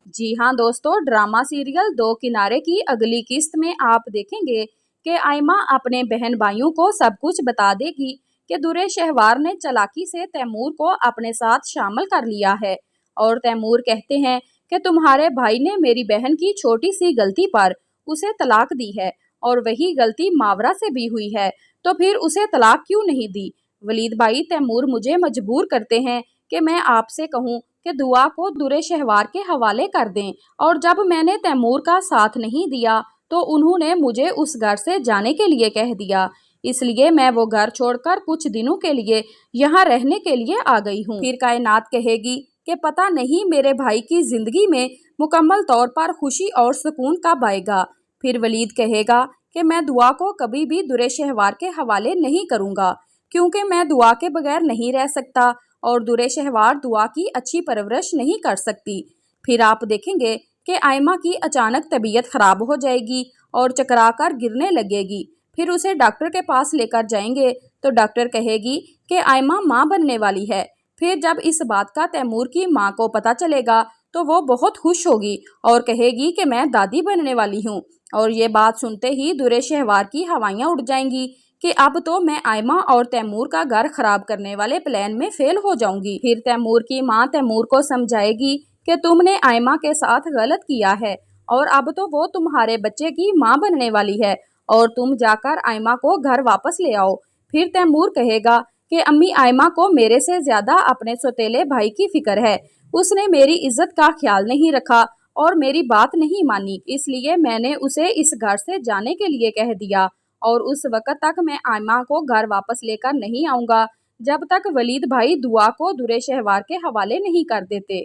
जी हाँ दोस्तों, drama serial दो किनारे की अगली किस्त में आप देखेंगे कि आयमा अपने बहन भाइयों को सब कुछ बता देगी कि दुर्रे शहवार ने चालाकी से तैमूर को अपने साथ शामिल कर लिया है। और तैमूर कहते हैं कि तुम्हारे भाई ने मेरी बहन की छोटी सी गलती पर उसे तलाक दी है और वही गलती मावरा से भी हुई है, तो फिर उसे तलाक क्यों नहीं दी। वलीद भाई, तैमूर मुझे मजबूर करते हैं कि मैं आपसे कहूँ कि दुआ को दुर्रे शहवार के हवाले कर दें, और जब मैंने तैमूर का साथ नहीं दिया तो उन्होंने मुझे उस घर से जाने के लिए कह दिया, इसलिए मैं वो घर छोड़कर कुछ दिनों के लिए यहाँ रहने के लिए आ गई हूँ। फिर कायनात कहेगी कि पता नहीं मेरे भाई की जिंदगी में मुकम्मल तौर पर खुशी और सुकून कब आएगा। फिर वलीद कहेगा कि मैं दुआ को कभी भी दुर्रे शहवार के हवाले नहीं करूँगा, क्योंकि मैं दुआ के बगैर नहीं रह सकता और दुर्रे शहवार दुआ की अच्छी परवरिश नहीं कर सकती। फिर आप देखेंगे कि आयमा की अचानक तबीयत खराब हो जाएगी और चकराकर गिरने लगेगी। फिर उसे डॉक्टर के पास लेकर जाएंगे तो डॉक्टर कहेगी कि आयमा माँ बनने वाली है। फिर जब इस बात का तैमूर की माँ को पता चलेगा तो वो बहुत खुश होगी और कहेगी कि मैं दादी बनने वाली हूँ। और ये बात सुनते ही दुर्रे शहवार की हवाइयाँ उड़ जाएंगी कि अब तो मैं आयमा और तैमूर का घर खराब करने वाले प्लान में फेल हो जाऊंगी। फिर तैमूर की माँ तैमूर को समझाएगी कि तुमने आयमा के साथ गलत किया है और अब तो वो तुम्हारे बच्चे की माँ बनने वाली है और तुम जाकर आयमा को घर वापस ले आओ। फिर तैमूर कहेगा कि अम्मी, आयमा को मेरे से ज्यादा अपने सौतेले भाई की फिक्र है। उसने मेरी इज्जत का ख्याल नहीं रखा और मेरी बात नहीं मानी, इसलिए मैंने उसे इस घर से जाने के लिए कह दिया और उस वक्त तक मैं आयमा को घर वापस लेकर नहीं आऊंगा जब तक वलीद भाई दुआ को दुर्रे शहवार के हवाले नहीं कर देते।